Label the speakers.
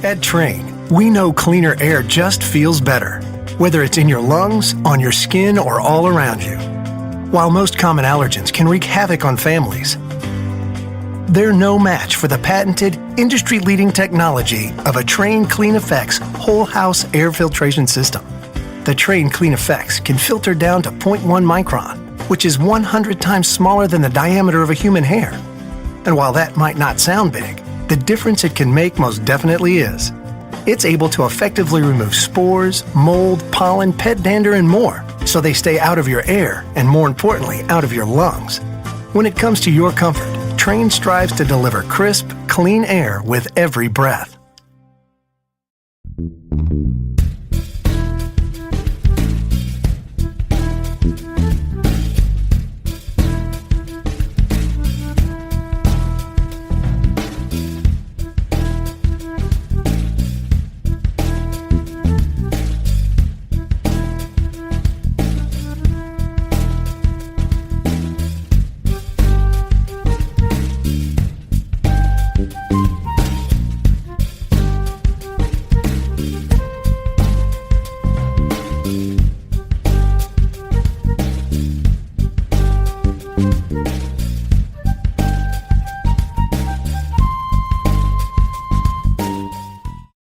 Speaker 1: At Trane, we know cleaner air just feels better, whether it's in your lungs, on your skin, or all around you. While most common allergens can wreak havoc on families, they're no match for the patented, industry-leading technology of a Trane CleanEffects whole house air filtration system. The Trane CleanEffects can filter down to 0.1 micron, which is 100 times smaller than the diameter of a human hair. And while that might not sound big, the difference it can make most definitely is. It's able to effectively remove spores, mold, pollen, pet dander, and more, so they stay out of your air and, more importantly, out of your lungs. When it comes to your comfort, Trane strives to deliver crisp, clean air with every breath.